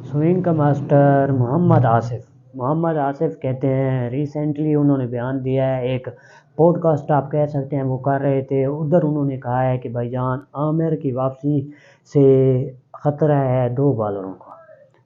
Swing کا master محمد آصف کہتے ہیں ریسنٹلی انہوں نے بیان دیا ہے، ایک پوڈ کاسٹ آپ کہہ سکتے ہیں وہ کر رہے تھے، ادھر انہوں نے کہا ہے کہ بھائی جان عامر کی واپسی سے خطرہ ہے 2 بالروں کا۔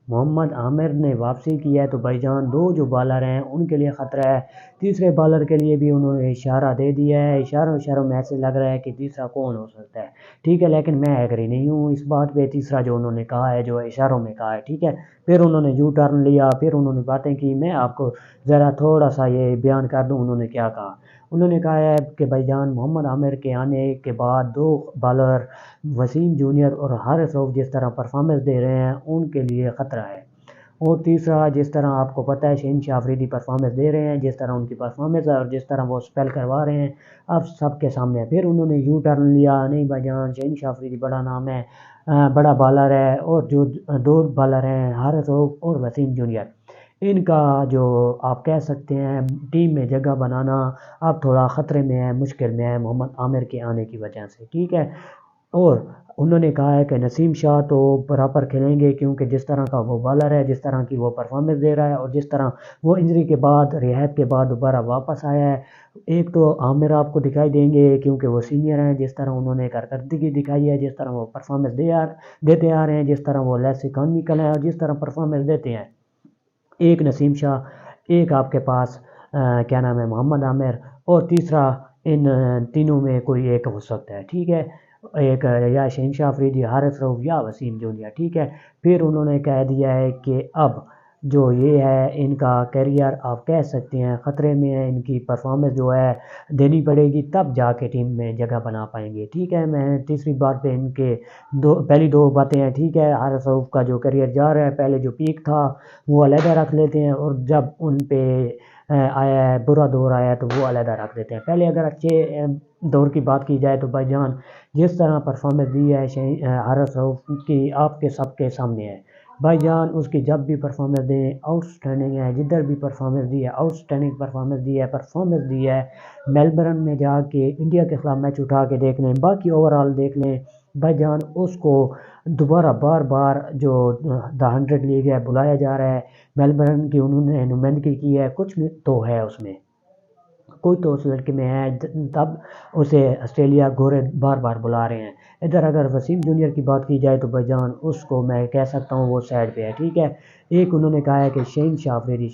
محمد عامر نے واپسی کی ہے تو بھائی جان 2 جو بالر ہیں ان کے لیے خطرہ ہے، تیسرے بالر کے لیے بھی انہوں نے اشارہ دے دیا ہے، اشاروں میں ایسے لگ رہا ہے کہ تیسرا کون ہو سکتا ہے، ٹھیک ہے، لیکن میں ایگری نہیں ہوں اس بات پہ، تیسرا جو انہوں نے کہا ہے جو اشاروں میں کہا ہے، ٹھیک ہے۔ پھر انہوں نے یو ٹرن لیا، پھر انہوں نے باتیں کی، میں آپ کو ذرا تھوڑا سا یہ بیان کر دوں انہوں نے کیا کہا۔ انہوں نے کہا ہے کہ بھائی جان محمد عامر کے آنے کے بعد 2 بالر وسیم جونیئر اور حارث رؤف جس طرح پرفارمنس دے رہے ہیں ان کے لیے خطرہ ہے، اور تیسرا جس طرح آپ کو پتہ ہے شہنشاہ آفریدی پرفارمنس دے رہے ہیں، جس طرح ان کی پرفارمنس ہے اور جس طرح وہ سپیل کروا رہے ہیں اب سب کے سامنے ہے۔ پھر انہوں نے یو ٹرن لیا، نہیں بھائی جان شہنشاہ آفریدی بڑا نام ہے، بڑا بالر ہے، اور جو 2 بالر ہیں حارث رؤف اور وسیم جونیئر، ان کا جو آپ کہہ سکتے ہیں ٹیم میں جگہ بنانا اب تھوڑا خطرے میں ہے، مشکل میں ہے محمد عامر کے آنے کی وجہ سے، ٹھیک ہے۔ اور انہوں نے کہا ہے کہ نسیم شاہ تو برابر کھیلیں گے کیونکہ جس طرح کا وہ بالر ہے، جس طرح کی وہ پرفارمنس دے رہا ہے، اور جس طرح وہ انجری کے بعد رہائت کے بعد دوبارہ واپس آیا ہے، ایک تو عامر آپ کو دکھائی دیں گے کیونکہ وہ سینئر ہیں، جس طرح انہوں نے کارکردگی دکھائی ہے، جس طرح وہ پرفارمنس دیتے آ رہے ہیں، جس طرح وہ لیس اکانومیکل ہیں اور جس طرح پرفارمنس دیتے ہیں، ایک نسیم شاہ، ایک آپ کے پاس کیا نام ہے محمد عامر، اور تیسرا ان تینوں میں کوئی ایک ہو سکتا ہے، ٹھیک ہے، ایک یا شہنشاہ آفریدی، حارث رؤف یا وسیم جونیئر، ٹھیک ہے۔ پھر انہوں نے کہہ دیا ہے کہ اب جو یہ ہے ان کا کیریئر آپ کہہ سکتے ہیں خطرے میں ہے، ان کی پرفارمنس جو ہے دینی پڑے گی تب جا کے ٹیم میں جگہ بنا پائیں گے، ٹھیک ہے۔ میں تیسری بات پہ ان کے پہلی 2 باتیں ہیں، ٹھیک ہے، حارث رؤف کا جو کیریئر جا رہا ہے پہلے جو پیک تھا وہ علیحدہ رکھ لیتے ہیں، اور جب ان پہ آیا ہے برا دور آیا ہے تو وہ علیحدہ رکھ دیتے ہیں۔ پہلے اگر اچھے دور کی بات کی جائے تو بھائی جان جس طرح پرفارمنس دی ہے حارث رؤف کی آپ کے سب کے سامنے ہے، بھائی جان اس کی جب بھی پرفارمنس دیں آؤٹ سٹینڈنگ ہے، جدھر بھی پرفارمنس دی ہے آؤٹ سٹینڈنگ پرفارمنس دی ہے، میلبرن میں جا کے انڈیا کے خلاف میچ اٹھا کے دیکھ لیں، باقی اوورال دیکھ لیں، بھائی جان اس کو دوبارہ بار جو دا 100 لیگ ہے بلایا جا رہا ہے، میلبرن کی انہوں نے نمائندگی کی ہے، کچھ تو ہے اس میں، کوئی تو اس لڑکے میں ہے، تب اسے آسٹریلیا گورے بار بار بلا رہے ہیں۔ ادھر اگر وسیم جونیئر کی بات کی جائے تو بھائی جان اس کو میں کہہ سکتا ہوں وہ سائڈ پہ ہے، ٹھیک ہے۔ ایک انہوں نے کہا ہے کہ شہنشاہ آفریدی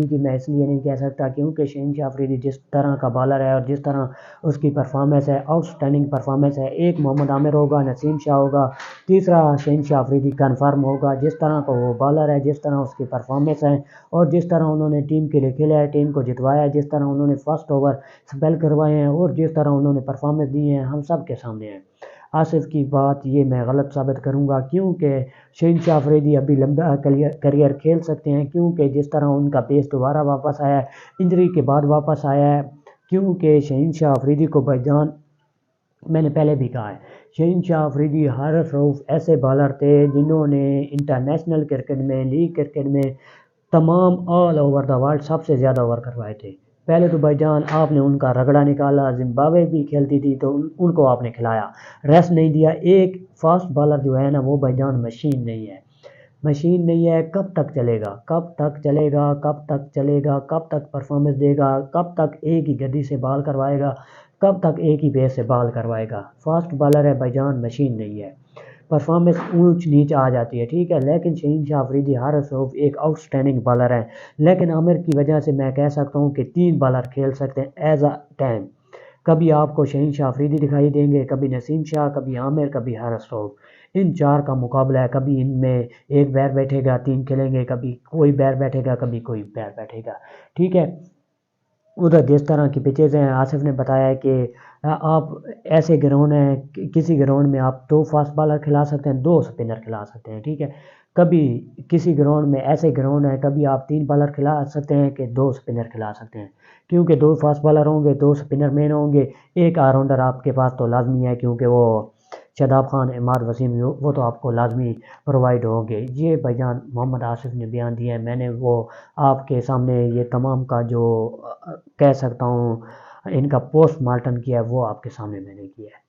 کی میں اس لیے نہیں کہہ سکتا کیونکہ شہنشاہ آفریدی جس طرح کا بالر ہے اور جس طرح اس کی پرفارمنس ہے آؤٹ سٹینڈنگ پرفارمنس ہے، ایک محمد عامر ہوگا، نسیم شاہ ہوگا، تیسرا شہنشاہ آفریدی کنفرم ہوگا، جس طرح کا وہ بالر ہے، جس طرح اس کی پرفارمنس ہے اور جس طرح انہوں نے ٹیم کے لیے کھیلا ہے، ٹیم کو جتوایا ہے، جس طرح انہوں نے فرسٹ اوور سپیل کروائے ہیں اور جس طرح انہوں نے پرفارمنس دی ہے ہم سب کے سامنے ہے۔ آصف کی بات یہ میں غلط ثابت کروں گا کیونکہ شہنشاہ آفریدی ابھی لمبا کریئر کھیل سکتے ہیں، کیونکہ جس طرح ان کا پیس دوبارہ واپس آیا ہے، انجری کے بعد واپس آیا ہے، کیونکہ شہنشاہ آفریدی کو بھائی جان میں نے پہلے بھی کہا ہے شہنشاہ آفریدی، حارث رؤف ایسے بالر تھے جنہوں نے انٹرنیشنل کرکٹ میں، لیگ کرکٹ میں تمام آل اوور دا ورلڈ سب سے زیادہ اوور کروائے تھے۔ پہلے تو بھائی جان آپ نے ان کا رگڑا نکالا، زمبابوے بھی کھیلتی تھی تو ان کو آپ نے کھلایا، ریسٹ نہیں دیا۔ ایک فاسٹ بالر جو ہے نا وہ بھائی جان مشین نہیں ہے، کب تک چلے گا، کب تک پرفارمنس دے گا، کب تک ایک ہی گدی سے بال کروائے گا، کب تک ایک ہی بیس سے بال کروائے گا، فاسٹ بالر ہے بھائی جان، مشین نہیں ہے، پرفارمنس اونچ نیچ آ جاتی ہے، ٹھیک ہے۔ لیکن شہنشاہ آفریدی، حارث رؤف ایک آؤٹ سٹینڈنگ بالر ہے، لیکن عامر کی وجہ سے میں کہہ سکتا ہوں کہ 3 بالر کھیل سکتے ہیں ایز اے ٹائم، کبھی آپ کو شہنشاہ آفریدی دکھائی دیں گے، کبھی نسیم شاہ، کبھی عامر، کبھی حارث رؤف، ان 4 کا مقابلہ ہے، کبھی ان میں ایک بیر بیٹھے گا 3 کھیلیں گے، کبھی کوئی بیر بیٹھے گا، کبھی کوئی بیر بیٹھے گا، ٹھیک ہے۔ ادھر جس طرح کی پچیز ہیں آصف نے بتایا کہ آپ ایسے گراؤنڈ ہیں کسی گراؤنڈ میں آپ 2 فاسٹ بالر کھلا سکتے ہیں، 2 سپنر کھلا سکتے ہیں، ٹھیک ہے۔ کبھی کسی گراؤنڈ میں ایسے گراؤنڈ ہے کبھی آپ 3 بالر کھلا سکتے ہیں کہ 2 سپنر کھلا سکتے ہیں، کیونکہ 2 فاسٹ بالر ہوں گے، 2 سپنر مین ہوں گے، ایک آل راؤنڈر آپ کے پاس تو لازمی ہے کیونکہ وہ شاداب خان، عماد وسیم وہ تو آپ کو لازمی پرووائڈ ہوں گے۔ یہ بھائی جان محمد آصف نے بیان دیا ہے، میں نے وہ آپ کے سامنے یہ تمام کا جو کہہ سکتا ہوں ان کا پوسٹ مارٹم کیا ہے وہ آپ کے سامنے میں نے کیا ہے۔